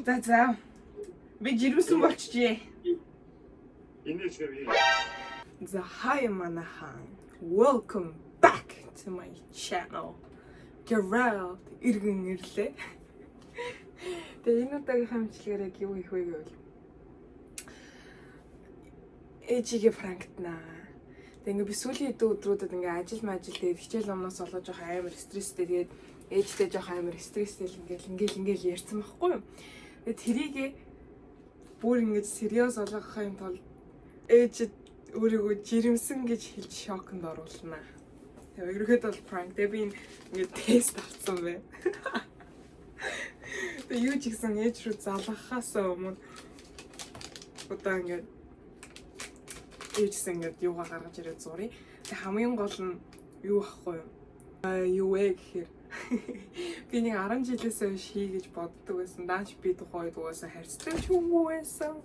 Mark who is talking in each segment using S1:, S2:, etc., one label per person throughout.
S1: За. Би жирэмсэн болчихжээ. За hi манахан. Welcome back to my channel. Gerald иргэн ирлээ. Тэгээ энэ удаагийн хамтлагаар яг юу их вэ гэвэл ээжигээ пранктнаа. Тэгээ ингээ би сүүлийн өдрүүдэд ингээ ажил тэгээд хичээл номноос олоод жоох амар стресстэй тэгээд ээжтэй жоох амар стресстэй ингээл ярьсан байхгүй юу. Тэгээд тэрийгээ бүр ингэж сериус болгохын тулд ээж өөрийгөө жирэмсэн гэж хэлж шоконд оруулнаа. Тэгээ ерөөхдөө бол prank. Тэгээ би ингэ тест авсан бай. Тэгээ юу ч гэсэн ээж рүү залгахаас өмнө удаа ингэ ээжсэн ингэ юугаа гаргаж ирээд зуръя. Тэгээ хамгийн гол нь юу ахгүй юу? Юу вэ гэхээр би нэг 10 жилээс хойш хийж боддог байсан. Дааш би тухайд угаасаа харьцдаг ч юм уу байсан.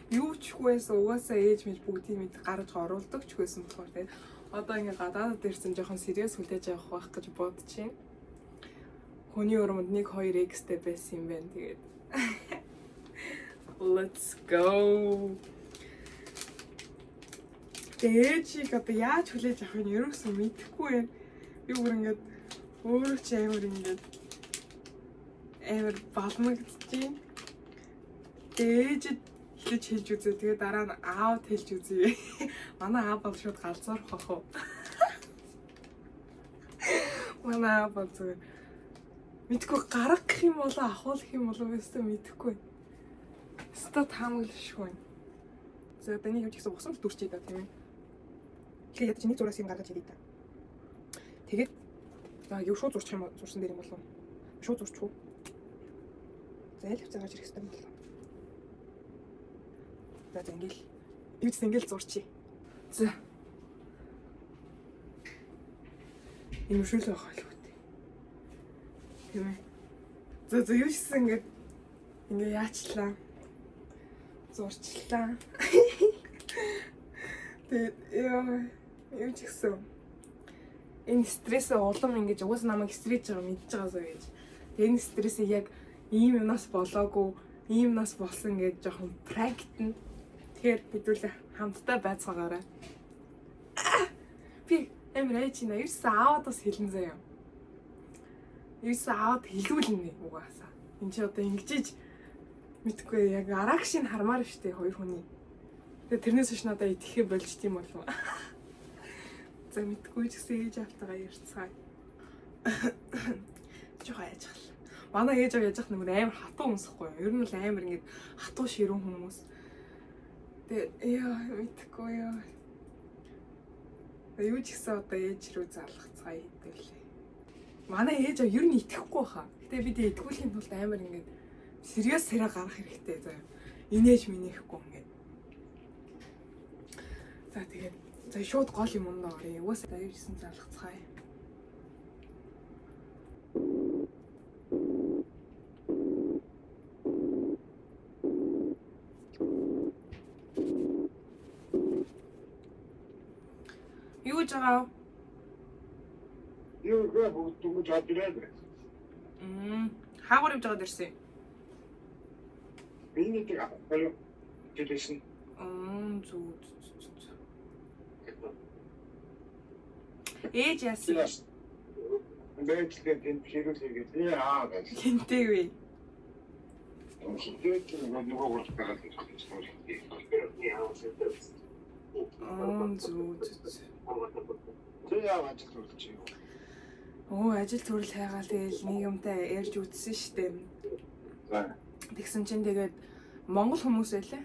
S1: Юу ч байсан угаасаа ээж мэж бүгдийг мэд гаргаж оруулдаг ч байсан болохоор тэгээд одоо ингээ гадаадд ирсэн жоохон сериус хүлээж авах байх гэж бодож байна. Хүний өрөөнд 1-2 x-тэй байсан юм байна. Тэгээд let's go. Ээжийг одоо яаж хүлээж авахыг ерөөсөө мэдэхгүй байна. Би бүр ингээд өөрөө ч амар балмагдчихээн. Ээжид хэлж үзээ. Тэгээ дараа нь аав хэлж үзье. Манай аав бол шууд галзуурах ах уу. Манай аав бол зүгээр мэдгүй гаргах юм болоо ахуулах юм болоо өстө мэдэхгүй. Өстө таамаглашгүй. За таны юу ч гэсэн усан дүрчээ да тийм ээ. Тэгээ яд чи нэг зураас юм гаргаж ирээ та. Тэгээд за юу шууд зурчих юм зурсан дээр юм болов. Шууд зурчих уу? За ял хвцаа гарч ирэх хэрэгтэй юм болов. За ингээл юу ч ингээл зурчий. За. Ийм шүл байх байлгүй. Тийм ээ. За юу чсэн ингээ яачлаа. Зурчлаа. Тэгээд юу ч гэсэн энэ стресс улам ингэж угаас намайг стресс байгаа мэдж байгаасаа гэж. Энэ стрессийг яг ийм юмнаас болоогүй, ийм юмнаас болсон гэж жоохон практикн. Тэгэхээр хэдүүлээ хамтдаа байцгаагаарай. Би амар ээж нэ ерөөсөө аавадаас хэлэн заяа. Ерөөсөө аавад хэлүүлнэ угаасаа. Энд чи одоо ингэжиж мэдгүй яг арагшийг хармаар штэ хоёр хүний. Тэгээ тэрнээс биш надаа итгэхээ болж тийм болов. За мэдгүй ч гэсэн ээж автагаа ярьцгаая. Жохоо яажхал. Манай ээж аваа яажх нэг амар хатуу хүмүүсхгүй юу? Ер нь л амар ингэ хатуу ширүүн хүмүүс. Тэгээ мэдгүй юу. Юу ч гэсэн одоо ээж рүү залгацгаая хэвлээ. Манай ээж аваа ер нь итгэхгүй хаа. Гэтэ бид итгүүлэхийн тулд амар ингэ сериус сараа гаргах хэрэгтэй заа. Инээж минийхгүй ингэ. За тэгээд за шууд гол юм уу орё. Угаасаа даяарсан залгацгаая. Юу жаа?
S2: Юу гэх бүгд түгж авдираа.
S1: Хаагур явж байгаа дэрсэн.
S2: Миний тэг авах гэсэн.
S1: Зүг. Ээж яасан.
S2: Бэжлээ тэнд хэрүүлээгээд яа гэж.
S1: Хинтэй вэ?
S2: Хинтэй нөгөө гол байгаа гэж
S1: ажил төрөл хайгаал тэгэл нэг юмтай ярьж үтсэн штеп. Тэгсэн чинь тэгээд монгол хүмүүс байлаа.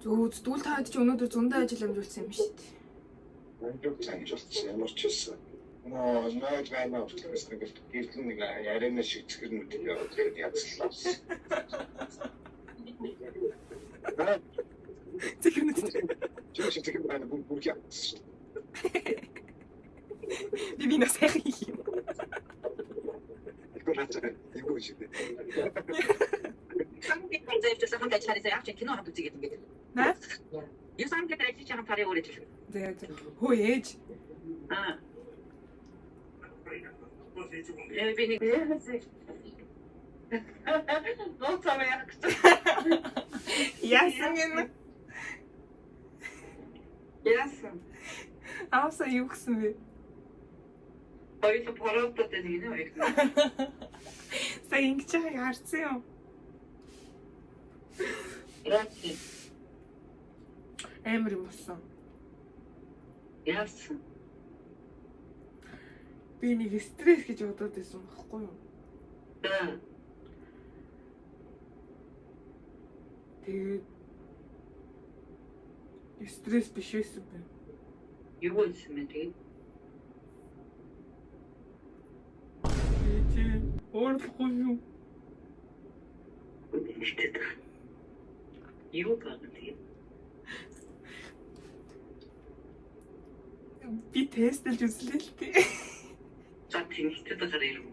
S1: Зүгдүүл таад чи өнөөдөр зөндөө ажил амжуулсан юм шүү дээ.
S2: Амжуулж амжуулсан ямар ч байсан. Нойд гайна авчихсан гэж гэрэл нэг яриана шигцгэр нүд яваад ядслаа.
S1: Тэгэр нүд.
S2: Тэгэр байна бүр яасан.
S1: Би нас хайх юм.
S2: Юу шиг.
S3: Самбик концепцээс хамт ажиллахаараа яг чинь кино хамт үзье гэдэг юм.
S1: Наа?
S3: Юу самбик ажиллаж байгаа хараа өөрөө тийм шүү.
S1: Тэгээд хөө ээж.
S3: Би нэг нууцаа яах гэж.
S1: Яасан гэнэ?
S3: Яасан.
S1: Аавсаа юу гэсэн бэ?
S3: Хоёул параутад нэг нэ хоёр.
S1: Сая ингэж байгааг харсан юм.
S3: Яасан.
S1: Амар юм болсон.
S3: Яасан.
S1: Би нэг стресс гэж бодоод байсан байхгүй юу? Тэгээд стресс биш байсан бэ?
S3: Юу байсан бэ тэгээд?
S1: Өөрлөхгүй юу?
S3: Юу байгаа тэгээд?
S1: Би тестэлж үзлээ л тээ.
S3: За тэнхтэд гараа ирв.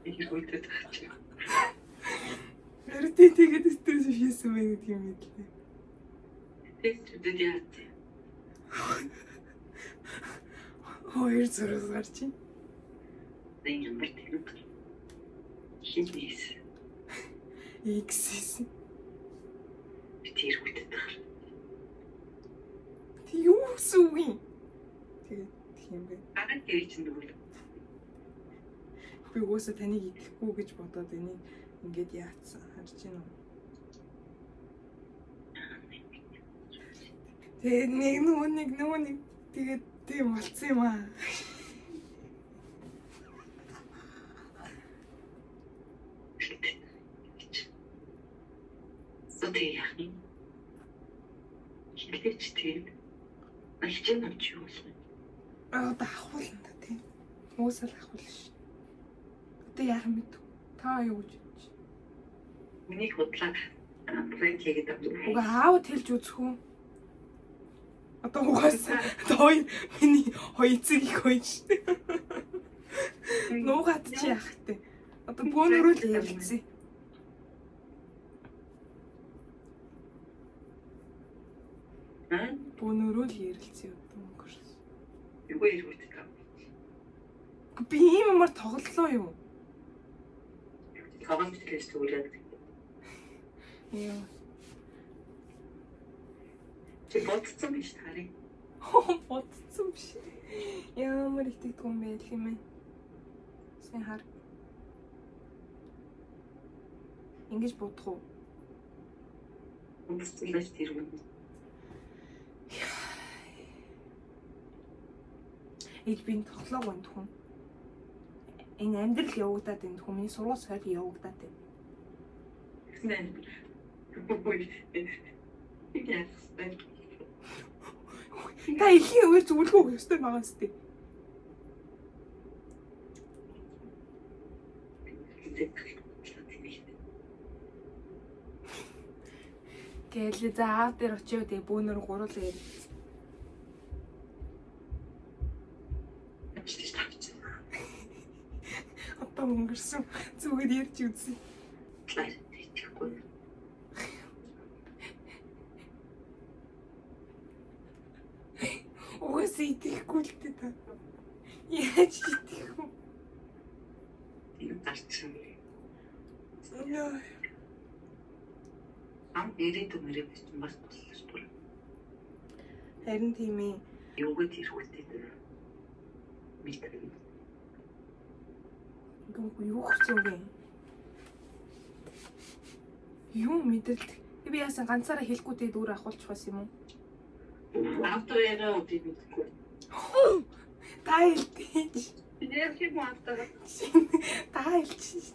S3: Ich wollte das.
S1: Харин тэгээд стресс биш байсан байх гэдэг юм мэдлээ.
S3: Тест үдээд.
S1: Хоёр зураг гарч ийн.
S3: Нэг юм бэртэг. Хинээс.
S1: X.
S3: Тэр үдээд гар.
S1: Юу сүгүй. Тэгээд тийм бэ.
S3: Аган тэр чинь дүүл.
S1: Би уусаа таныг идэхгүй гэж бодоод энийг ингээд яатсан харж байна уу? Тэгээд нөгөө нэг тэгээд тийм болцсон юм аа.
S3: Сотээ яах юм? Хилээч тийм. Альчин авч юу вэ?
S1: Дахуулна да тийм. Уусаа дахуул ш. Тэ яах юм бэ? Та юу гэж бодож?
S3: Миний бодлоо пранк хийгээд авчих.
S1: Уга аавд хэлж үзэх үү? Одоо угаасаа той миний хоёр эцэг их хоёр шүү. Нуугаад чи яах вэ? Одоо бөөнөрөө л ярилцъя. Бөөнөрөө л ярилцъя одоо өнгөрс.
S3: Юу ярих вэ?
S1: Би ийм юмар тоглолоо юу?
S3: Таван бичлээс түгүүлээд.
S1: Яа.
S3: Чи бодсон биш тарай.
S1: Бодсон биш. Ямар их тэгдэг юм бэ юм ээ. Сайн хар. Ингэж бодох уу?
S3: Өмсөлж тэр юм.
S1: Ээж би тоглоог байна түн. Энэ амьдрал явагдаад энэ түн миний сургууль сойд явагдаад байна.
S3: Нэ. Яасан.
S1: Та ихийн үгээр зүгэлгүй өстэй байгаа сте. Гэлээ за аав дээр очиод тэгээ бөөнөр гуруулаа ярив. Одоо өнгөрсөн зүгээр ярьж үзье. Угсаа идэхгүй л дээ та. Яаж идэх вэ?
S3: Энэ тарчин.
S1: Яа.
S3: Ам ирээдүйн мөрөв чинь бас боллоо шүү дээ.
S1: Харин тийм ээ.
S3: Юуг тэр хүлтэй дээ. Мэдээ.
S1: Гэнэ юу гэсэн үг юм? Юу мэдрэлт? Би яасан ганцаараа хэлэхгүй дээ дүүр авахулчих бас юм уу?
S3: Авто ягаа үгүй.
S1: Та хэлтийч.
S3: Яг юм автаа.
S1: Та хэлчих.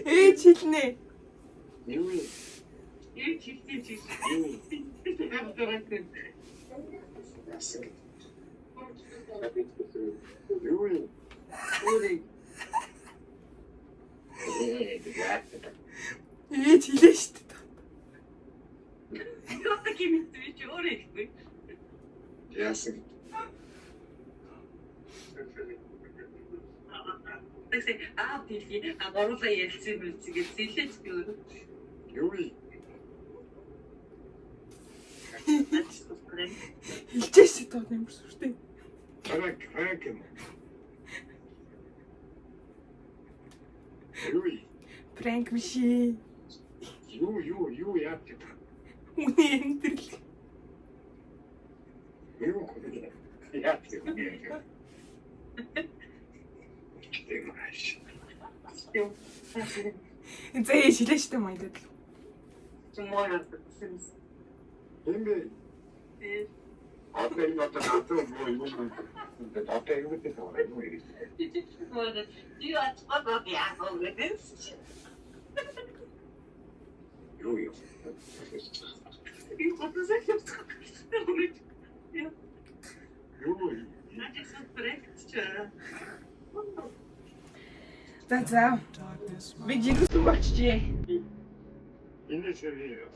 S1: Ээж хэлнэ.
S2: Юу юм?
S3: Ээж хэлтий.
S2: Яасан. Юу юм?
S1: Ээж хэлээ шүү дээ.
S3: Яа гэмтэй чи өөрөө.
S2: Яасан.
S3: Тэгсэн аа тийхи агуурлаа ярилцсан юм зүгээд зилээч би өөрөө.
S2: Юу вэ?
S1: Хэлчихсэн тоо юм сүртэй.
S2: Франк юм. Юу вэ?
S1: Пранк биш ээ.
S2: Юу яа гэдэг.
S1: Үний амьдрал.
S2: Юу гэдэг. Яа гэдэг. Чимээш.
S1: Зээ шилэжтэй майдад.
S2: Эмбэ. Апел надад атуу юу юм. Апел юу гэдэг вэ? Юу.
S1: За. Би жигс багчжээ.
S2: Энэ сэрээ.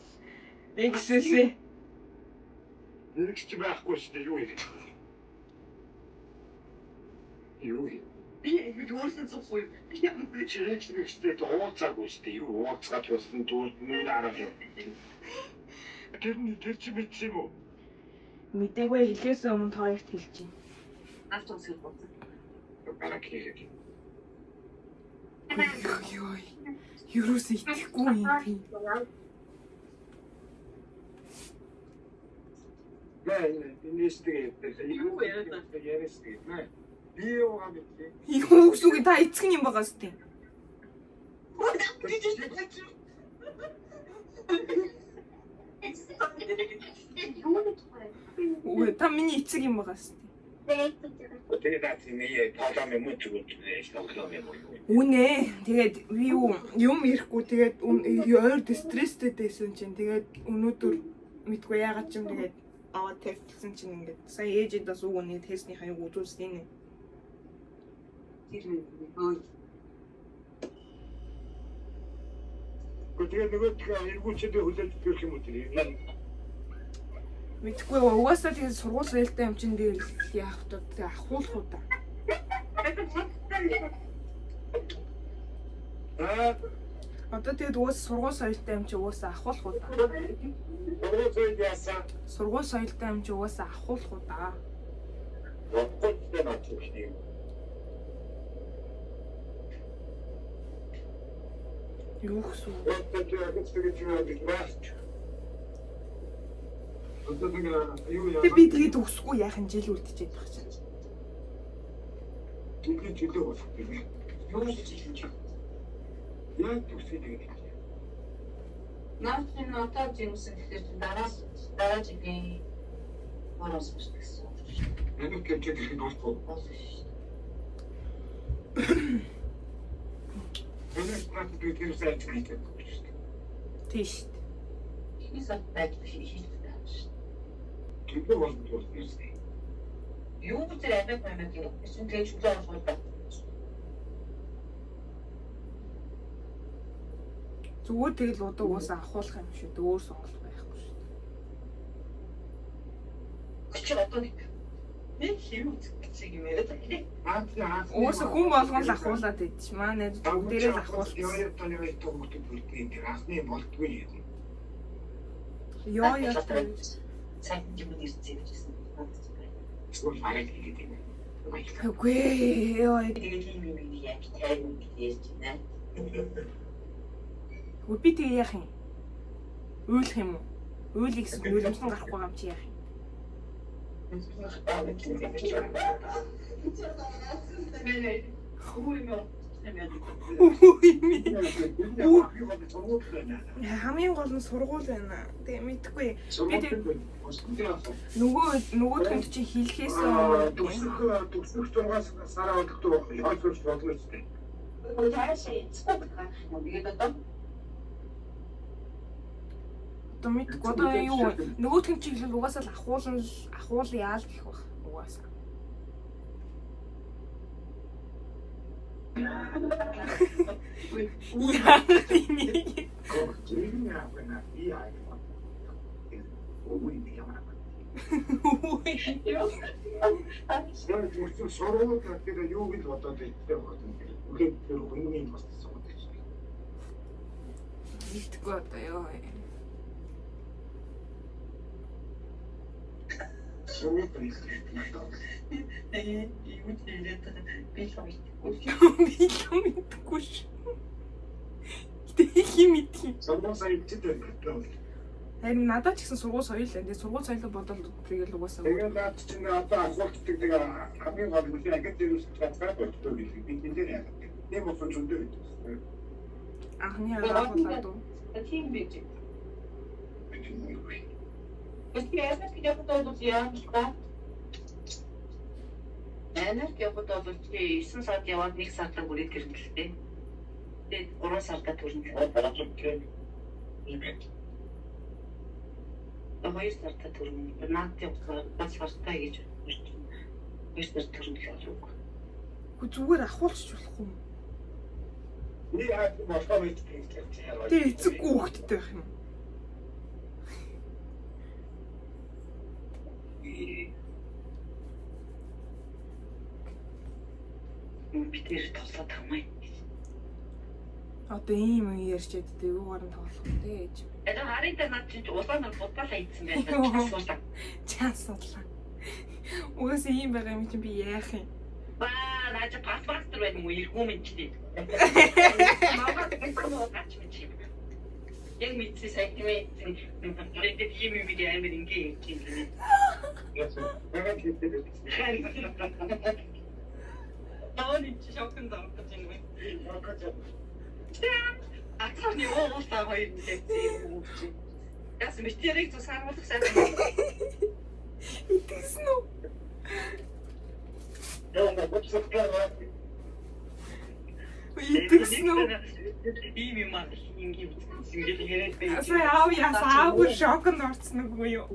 S1: Эксэсэ.
S2: Нэгч байхгүй шүү дээ юу юм. Юу юм.
S3: Би юусэн цохгүй.
S2: Би чирэгчтэй уулзаагүй шүү дээ. Юу уулзгаад болсон дүүл нь арга юм. Тэр чи мэдсэн юм уу?
S1: Мэдээгүй хэлээс өмнө хоёрт хэлж байна.
S3: Нааш тусах юм.
S2: Бараг хийх.
S1: Йой. Юурээс итгэхгүй юм би.
S2: Нээстэй юу яриастай нэ. Би яваа мэдээ.
S1: Юу гэсэн үг та эцэг юм байгаа сте. Өө та миний эцэг юм байгаа сте.
S2: Тэгээд нээ таалаа юм чиг тоглоом юм уу?
S1: Үнэ. Тэгээд би юм ирэхгүй тэгээд ойр стресстэй байсан чинь тэгээд өнөөдөр мэдгүй яагаад ч юм тэгээд аваад тавьчихсан чинь ингээд сая ээжэд бас үгний тестний хаяг үзүүлсэн нэ.
S3: Тэр нөө
S2: Тэгээд нөгөө эргүүлчдээ хүлээж төрөх юм уу тэр юм?
S1: Мэдгүй угаасаа тэгээд сургууль соёлтой юм чинь дээр яах вэ? Тэгээд ахуулах уу та. Одоо тэгээд угаасаа сургууль соёлтой юм чи угаасаа ахуулах уу та. Сургууль соёлтой юм чи угаасаа ахуулах уу та. Юу гэсэн үг? Тэг би тэгээд өсөхгүй яах юм жил үлдчихэд байх чинь.
S2: Тэний жилээ болох юм.
S3: юу гэж
S2: Яг төсөө тэгээд.
S3: Наачийн нотаа зэмсэн гэхээр дараа жилийн моноос гэсэн.
S2: Энэ кэчэд их дуусах. Энэ практик дээр сайт хийх.
S1: Тийш.
S3: Энэ саттай хийх тааш.
S2: Тэгэ бол дуусна.
S3: Юу гэж амиа амиа гэх юм. Эсвэл тэгээд чөлөө болохгүй.
S1: Зүгээр тэгэл удаа угаасаа ахуулах юм шүү дээ. Өөр сонголт байхгүй шүү дээ.
S3: Чи одоо нэг юм чиг юм яриа.
S1: Угаасаа хүн болгон л ахуулаад байд чи. Маа найз бүгдээрээ л ахуулсан.
S2: Яа таны төгөлт бүрдгийн тэр анхны болтгүй юм.
S1: Яа
S3: Цайд юм ирсэн гэсэн.
S2: Эсвэл арай гэдэг юм.
S1: Үгүй ёо.
S3: Тэгээд юм яг тайван гэж байна.
S1: Би тэгээ яах юм? Уйлах юм уу? Уйлах гэсэн уйлмсан гарахгүй юм чи яах юм? Хамгийн гол нь сургууль байна. Тэгээ мэдхгүй. Би нөгөө төнд чи хэлхээс
S2: төгсөх 6 сараа удахгүй яа сурч бодлоо ч тийм.
S1: Одоо мэдгүй одоо юу нөгөө төнд чи хэлэл угаасаа л ахуулъя л гэх баг. Угаасаа. Яа тийм.
S2: Сургууль гэдэг юу гэж бодоод идэх вэ? Үгүй тэр хүмүүний бас асуудал гэж.
S1: Мэдхгүй одоо ёо.
S2: Сумын хэлдэг надад.
S3: юу хэлээд би л мэдгүй.
S1: Би л мэдхгүй ш. Тэг юм мэдхий.
S2: Сумын хэлдэг гэдэг.
S1: Харин надад ч гэсэн сургууль соёл энэ сургууль соёлыг бодвол тэгэл угаасаа.
S2: Тэгээд наад чинь одоо асуултдаг тэгээ хамгийн гол нь агент дээрээс цацгаад болдог гэдэг. Би энэ дээр яа. Тийм болсон ч үндэ гэдэг.
S1: Анхны агуулгад уу.
S3: Тийм бич. Яагаад гэж бодож яах вэ? Энерги явуулаад бол чи 9 сард яваад 1 сартаа бүрээд ирнэ л дээ. Тэгээд 3 сартаа төрнө. Хоёр сартаа төрнө. Наад явуулаад бас сартаа гэж байна. Хоёр сард төрнө гэж байна.
S1: Хөө зүгээр ахуулчих болохгүй юм.
S2: Би яа болохоо мэддэг.
S1: Тэг эцэггүй хөлттэй байх юм.
S3: Битэр тоглоод хамаа.
S1: Одоо ийм юм ярьж яддаг юугаар нь тоглох вэ гэж.
S3: Это харин над чинь улаанаар будбал хайцсан байлаа.
S1: Чаасуулаа. Угаасаа ийм байгаа юм чинь би яах юм?
S3: Баа, наач паспортер байх юм уу? Иргүү минь чи. Яг мэдсэн сайтмент тэгээд хим юм би амар ингээ ярьж юм. Тооны чи шокн замтаж юм. Атханы уулаа хоёр хэлсэн. Яс мэтэрийг тусааруулах сайн.
S1: Итгэсэн үү? Итгэсэн үү?
S3: Ийм юм аа ингээ сингэл яриад байх.
S1: Асаа яасаа шокнд орсон уу юу?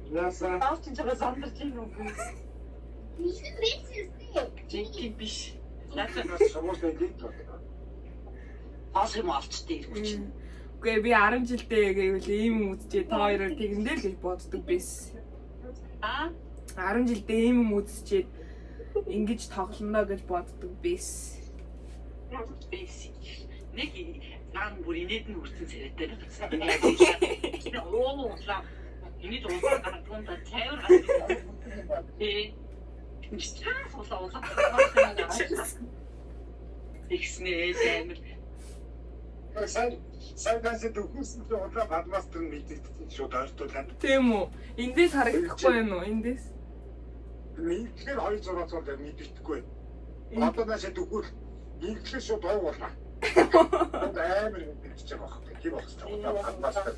S2: Ясаа.
S3: Авч чигээ замтаж юм уу? Жинхэнэ биш.
S2: Надад сумаас нэг
S3: Аас юм авчтай ирвч.
S1: Үгүй би 10 жилдээ гэвэл ийм юм үзчихээ та хоёроо тэгэндээ л гэж боддог байсан. 10 жилдээ ийм юм үзчихээд ингэж тоглоно гэж боддог байсан.
S3: Нэг наан бүр инээд нь үрсэн царайтай байсан. Оо улаа. Инээд улаа гаргуунда цайвар гарсан. Чаас улаа. Ихснээ амар.
S2: Сайдаас дөхөсөн ч удаа падмастер мэддэг шууд ойртуулаад.
S1: Тийм үү? Эндээс харагдахгүй юм уу? Эндээс.
S2: Нэгдгээр 200 цол мэддэггүй. Одоо наашаа дөхвөл нэгдлээ шууд уугуулаа. Амар мэдчихэж байгаа хэрэг. Тийм байна. Падмастер.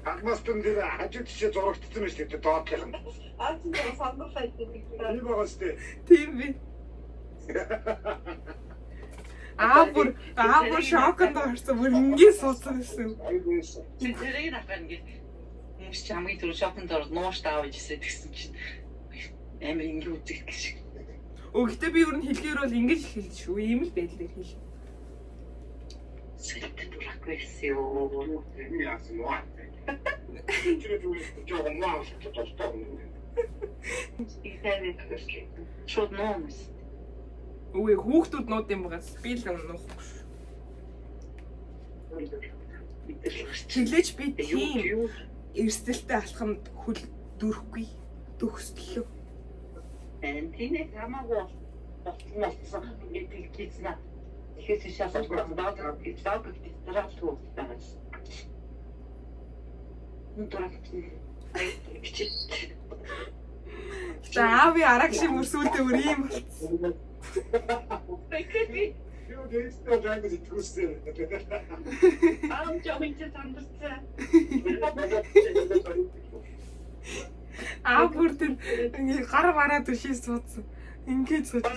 S2: Падмастер дээр хажуу тишээ зурагдсан байна шүү дээ доотлох нь.
S3: Аач нь сандар файтдаг.
S2: Тийм байгаа шүү дээ.
S1: Тийм би. Бүр шоконд орсон. Бүр ингэ суудсан гэсэн.
S3: Тэрийг дахиад ингэ юмш чи хамгийн түрүү шопонд ороод нууш таавж ирсэн гэсэн чинь амар ингэ үзэгдэл шиг.
S1: Гэхдээ би өөр нь хэлгээр бол ингэж хэлж шүү. Ийм л байдлаар хэл.
S3: Сэлт дурахгүй гэсэн юу?
S2: Яасан уу? Тэр жоохон маа тотоо.
S3: Шууд нуумс.
S1: Үгүй хүүхдүүд нууд юм байгаас би л нуухгүй шүү. Чиглэж би тийм эрсдэлтэй алхамд хөл дүрхгүй төгслөө.
S3: Тинэ хамаагүй болсон гэдэг гиснэ. Тэгэхээр шалгаж байгаа гэдэг дээрээ байна.
S1: Заави арагш мөрсүүлдэ өөр юм болсон.
S3: Бэкэби.
S2: Юу дэстэ жаагүй зүгсээ.
S3: Жамин ч сандарсан.
S1: Бүр тэр гар мараа төшөөс суудсан. Ингээд суудсан.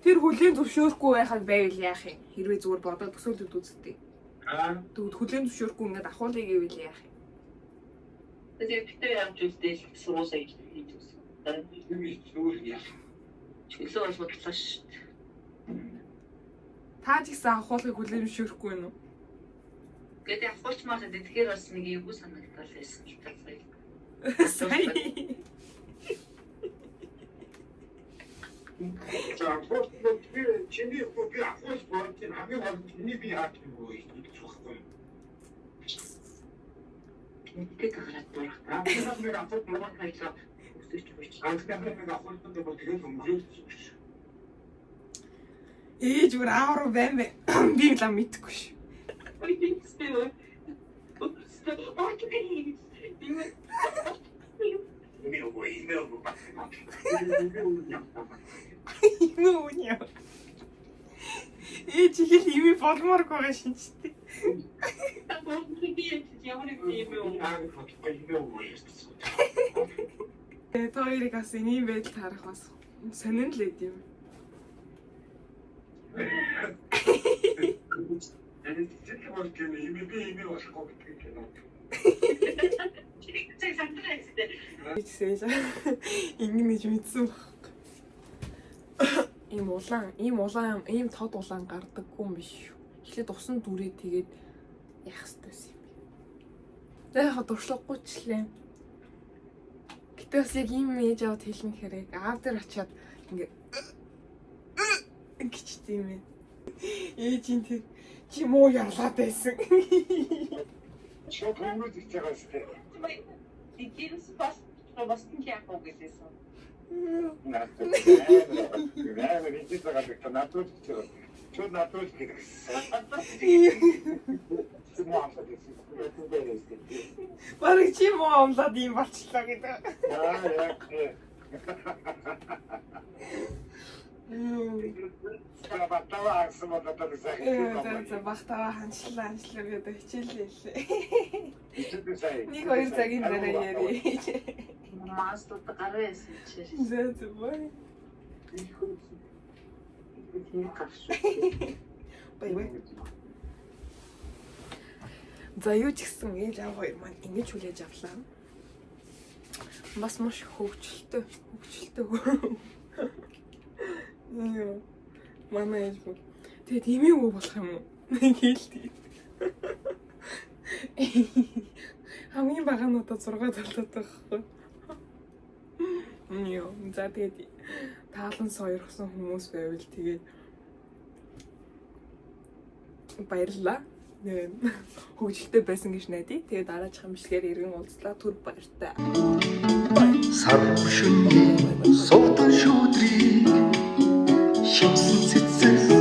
S1: Тэр хүлийн зөвшөөрөхгүй байхад байвал яах юм? Хэрвээ зүгээр бодоод төсөөлөд үзтээ. Тэгвэл хүлийн зөвшөөрөхгүй ингээд ахуулъя гэвэл яах юм?
S3: Тэгээд битээ явж үздээ сургуулаа хийж үзсэн. Чөлөө бол бодлоо шүү.
S1: Та ч гэсэн ахуулгыг хүлийн зөвшөөрөхгүй юм уу?
S3: Гэдэг авахчмаар тэгэхээр бас нэг юу санагдал байсан л талбай.
S1: Сая.
S2: Тэр хамгийн гол нь миний би хаач юу гэж болохгүй.
S3: ингээд гараад дурах.
S2: Хамгийн нэг аваад дурах хайцаа өсөж өгч. Хамгийн нэг аваад дурах тэгээд өмжөөж.
S1: Ээж бүр аавар бэм бэ. Би лам мэдхгүй ш.
S3: Ой тийм. Нүүнья. Ээж их ими болмоор байгаа шинжтэй. Тоорыг бас ийм байдал харах бас сонин л байд юм. Ингэж мэдсэн баг. Ийм тод улаан гардаггүй юм биш шүү. Эхлээд усан дүрээ тэгээд яах ёстой юм бэ? Яг дуршлаггүй ч лээ. Гэтэ бас яг ийм ээж аваад хэлнэ хэрэг аав дээр очиад ингээ гिचтэй юм ээ. Ээжийн тэр чи муу явлаад байсан.
S2: Шок хүмүүс их байгаа шүү дээ.
S3: Идээс бас нь яг уу гэсэн.
S2: Надад нэг байгаа гэдэг надад ч чод надад гэдэг.
S1: Бараг чи муу амлаад юм болчлоо гэдэг.
S2: Батава асууад одоо сайн.
S1: За бахтаа ханчлаа гэдэг хичээлээ. Нэг хоёр цагийн дараа яри.
S3: Маас тут гарээсэн чи.
S1: За бай. Бай. За юу ч гэсэн ээж аав хоёр маань ингэж хүлээж авлаа. Бас маш хөвгчлөлтөө. Яа. Манай ээж бүр тэгээд имээ өө болох юм уу? Гэлтэй. Хамгийн бага нь одоо 6 толгойтой байхгүй. Яа, за тэгээд таалан сойрхсон хүмүүс байвал тэгээд баярлалаа. Хөгжилтэй байсан гэж найдаа. Тэгээд дараачих юмшгээр иргэн уулзлаа. Түр баяртай.
S4: Сар шүний суудан шүүдрийг шимсэн цэцэс